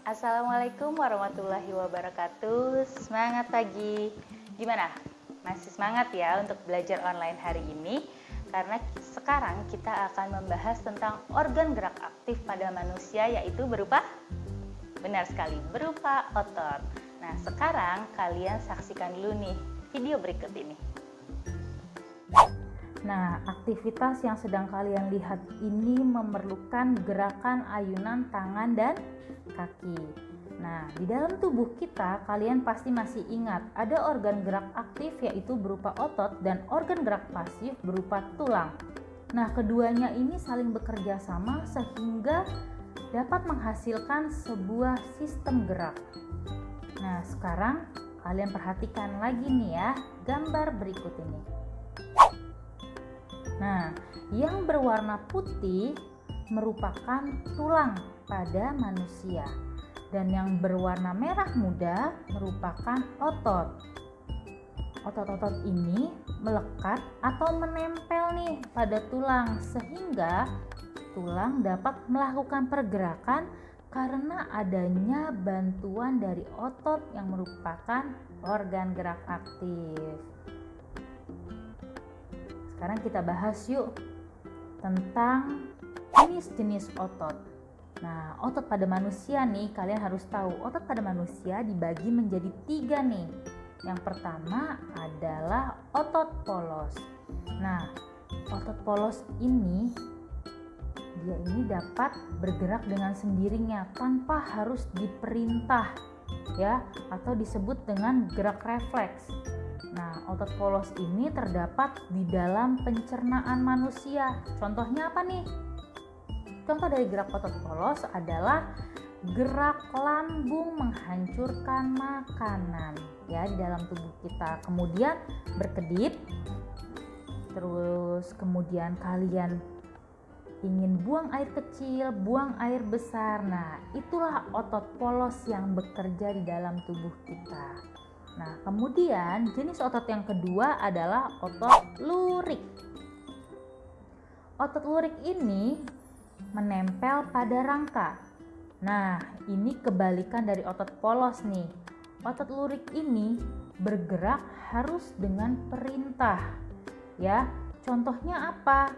Assalamualaikum warahmatullahi wabarakatuh. Semangat pagi. Gimana? Masih semangat ya untuk belajar online hari ini? Karena sekarang kita akan membahas tentang organ gerak aktif pada manusia, yaitu berupa, benar sekali, berupa otot. Nah, sekarang kalian saksikan dulu nih video berikut ini. Nah, aktivitas yang sedang kalian lihat ini memerlukan gerakan ayunan tangan dan kaki. Nah, di dalam tubuh kita kalian pasti masih ingat ada organ gerak aktif yaitu berupa otot dan organ gerak pasif berupa tulang. Nah, keduanya ini saling bekerja sama sehingga dapat menghasilkan sebuah sistem gerak. Nah, sekarang kalian perhatikan lagi nih ya gambar berikut ini. Nah, yang berwarna putih merupakan tulang pada manusia dan yang berwarna merah muda merupakan otot. Otot-otot ini melekat atau menempel nih pada tulang sehingga tulang dapat melakukan pergerakan karena adanya bantuan dari otot yang merupakan organ gerak aktif. Sekarang kita bahas yuk tentang jenis-jenis otot. Nah, otot pada manusia nih, kalian harus tahu otot pada manusia dibagi menjadi 3 nih. Yang pertama adalah otot polos. Nah, otot polos ini dia ini dapat bergerak dengan sendirinya tanpa harus diperintah ya, atau disebut dengan gerak refleks. Nah, otot polos ini terdapat di dalam pencernaan manusia. Contohnya apa nih? Contoh dari gerak otot polos adalah gerak lambung menghancurkan makanan ya di dalam tubuh kita. Kemudian berkedip. Terus kemudian kalian ingin buang air kecil, buang air besar. Nah, itulah otot polos yang bekerja di dalam tubuh kita. Nah, kemudian jenis otot yang kedua adalah otot lurik. Otot lurik ini menempel pada rangka. Nah, ini kebalikan dari otot polos nih. Otot lurik ini bergerak harus dengan perintah. Ya, contohnya apa?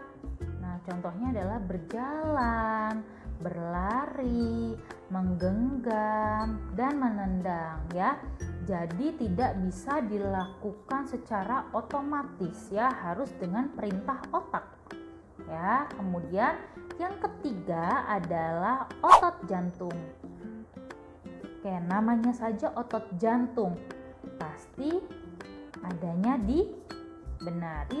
Nah, contohnya adalah berjalan, berlari, menggenggam, dan menendang ya. Jadi tidak bisa dilakukan secara otomatis ya, harus dengan perintah otak. Ya, kemudian yang ketiga adalah otot jantung. Oke, namanya saja otot jantung. Pasti adanya di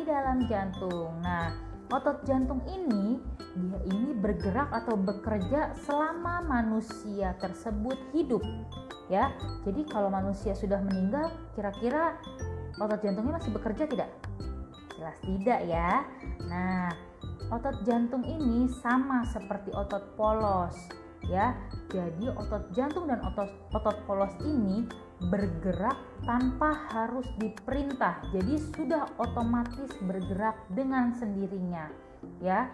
dalam jantung. Nah, otot jantung ini dia ini bergerak atau bekerja selama manusia tersebut hidup. Ya, jadi kalau manusia sudah meninggal, kira-kira otot jantungnya masih bekerja tidak? Jelas tidak ya. Nah, otot jantung ini sama seperti otot polos ya. Jadi otot jantung dan otot polos ini bergerak tanpa harus diperintah. Jadi sudah otomatis bergerak dengan sendirinya ya.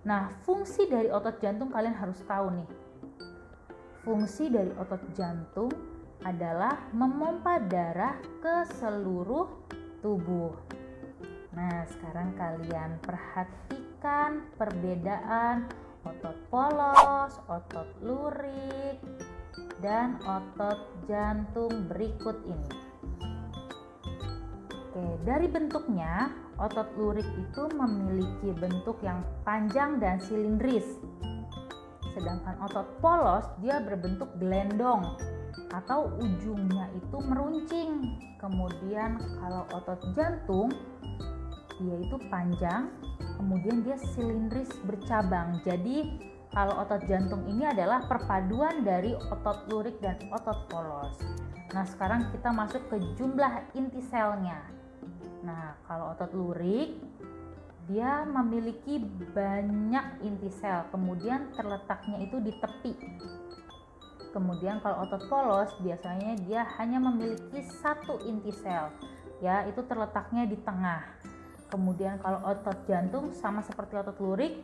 Nah, fungsi dari otot jantung kalian harus tahu nih. Fungsi dari otot jantung adalah memompa darah ke seluruh tubuh. Nah, sekarang kalian perhatikan perbedaan otot polos, otot lurik, dan otot jantung berikut ini. Oke, dari bentuknya, otot lurik itu memiliki bentuk yang panjang dan silindris. Sedangkan otot polos dia berbentuk gelendong atau ujungnya itu meruncing. Kemudian kalau otot jantung dia itu panjang, kemudian dia silindris bercabang. Jadi kalau otot jantung ini adalah perpaduan dari otot lurik dan otot polos. Nah, sekarang kita masuk ke jumlah inti selnya. Nah, kalau otot lurik dia memiliki banyak inti sel, kemudian terletaknya itu di tepi. Kemudian kalau otot polos biasanya dia hanya memiliki 1 inti sel, ya itu terletaknya di tengah. Kemudian kalau otot jantung sama seperti otot lurik,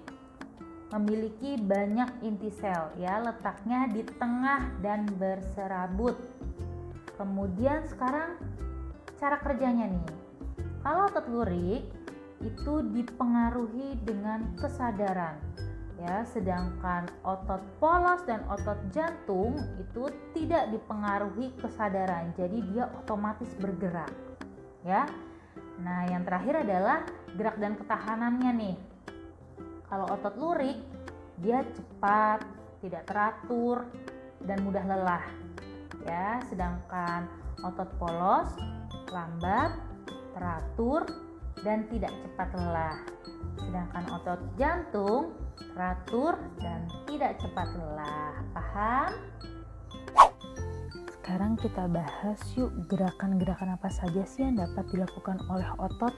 memiliki banyak inti sel ya, letaknya di tengah dan berserabut. Kemudian sekarang cara kerjanya nih. Kalau otot lurik itu dipengaruhi dengan kesadaran ya, sedangkan otot polos dan otot jantung itu tidak dipengaruhi kesadaran, jadi dia otomatis bergerak ya. Nah, yang terakhir adalah gerak dan ketahanannya nih. Kalau otot lurik dia cepat, tidak teratur dan mudah lelah ya, sedangkan otot polos lambat, teratur dan tidak cepat lelah. Sedangkan otot jantung teratur dan tidak cepat lelah. Paham? Sekarang kita bahas yuk gerakan-gerakan apa saja sih yang dapat dilakukan oleh otot.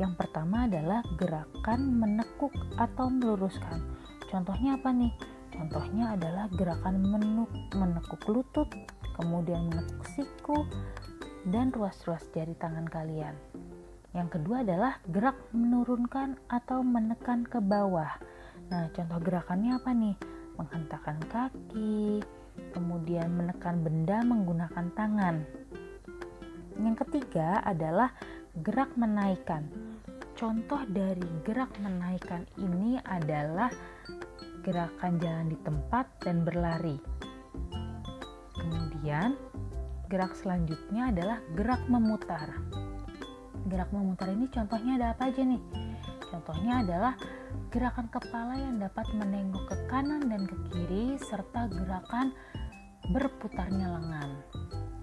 Yang pertama adalah gerakan menekuk atau meluruskan. Contohnya apa nih? Contohnya adalah gerakan menekuk lutut, kemudian menekuk siku, dan ruas-ruas jari tangan kalian. Yang kedua adalah gerak menurunkan atau menekan ke bawah. Nah, contoh gerakannya apa nih? Menghentakkan kaki, kemudian menekan benda menggunakan tangan. Yang ketiga adalah gerak menaikkan. Contoh dari gerak menaikkan ini adalah gerakan jalan di tempat dan berlari. Kemudian gerak selanjutnya adalah gerak memutar. Gerak memutar ini contohnya ada apa aja nih? Contohnya adalah gerakan kepala yang dapat menengok ke kanan dan ke kiri serta gerakan berputarnya lengan.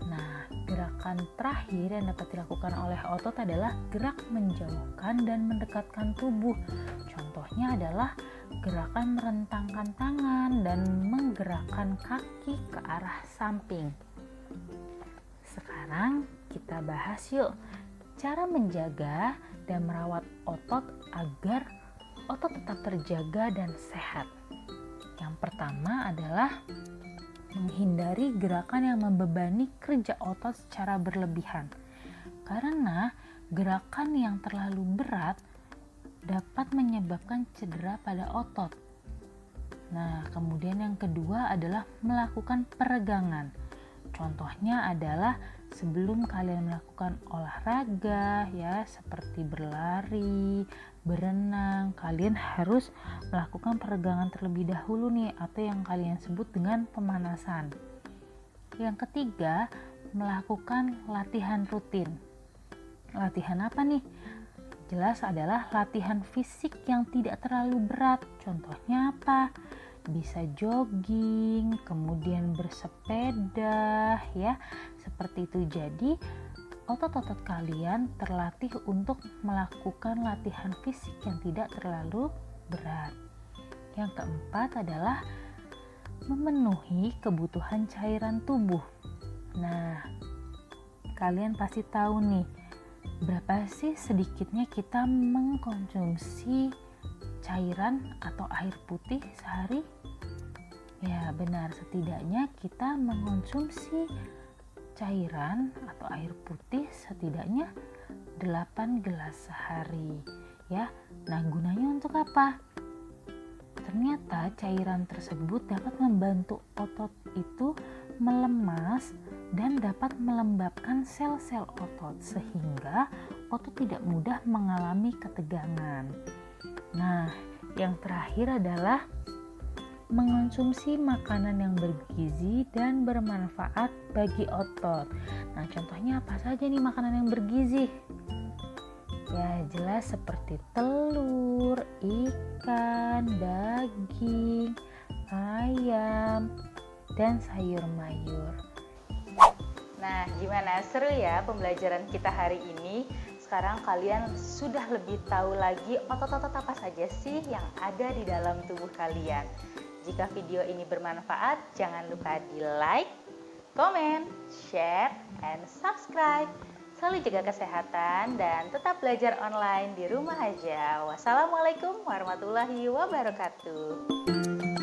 Nah, gerakan terakhir yang dapat dilakukan oleh otot adalah gerak menjauhkan dan mendekatkan tubuh. Contohnya adalah gerakan merentangkan tangan dan menggerakkan kaki ke arah samping. Sekarang kita bahas yuk cara menjaga dan merawat otot agar otot tetap terjaga dan sehat. Yang pertama adalah menghindari gerakan yang membebani kerja otot secara berlebihan. Karena gerakan yang terlalu berat dapat menyebabkan cedera pada otot. Nah, kemudian yang kedua adalah melakukan peregangan. Contohnya adalah sebelum kalian melakukan olahraga ya, seperti berlari, berenang, kalian harus melakukan peregangan terlebih dahulu nih, atau yang kalian sebut dengan pemanasan. Yang ketiga, melakukan latihan rutin. Latihan apa nih? Jelas adalah latihan fisik yang tidak terlalu berat. Contohnya apa? Bisa jogging, kemudian bersepeda ya, seperti itu. Jadi otot-otot kalian terlatih untuk melakukan latihan fisik yang tidak terlalu berat. Yang keempat adalah memenuhi kebutuhan cairan tubuh. Nah, kalian pasti tahu nih, berapa sih sedikitnya kita mengkonsumsi cairan atau air putih sehari? Ya benar, setidaknya kita mengkonsumsi cairan atau air putih setidaknya 8 gelas sehari ya. Nah, gunanya untuk apa? Ternyata cairan tersebut dapat membantu otot itu melemas dan dapat melembabkan sel-sel otot sehingga otot tidak mudah mengalami ketegangan. Nah, yang terakhir adalah mengonsumsi makanan yang bergizi dan bermanfaat bagi otot. Nah, contohnya apa saja nih makanan yang bergizi? Ya, jelas seperti telur, ikan, daging, ayam, dan sayur mayur. Nah, gimana? Seru ya pembelajaran kita hari ini? Sekarang kalian sudah lebih tahu lagi otot-otot apa saja sih yang ada di dalam tubuh kalian. Jika video ini bermanfaat, jangan lupa di like, komen, share, and subscribe. Selalu jaga kesehatan dan tetap belajar online di rumah aja. Wassalamualaikum warahmatullahi wabarakatuh.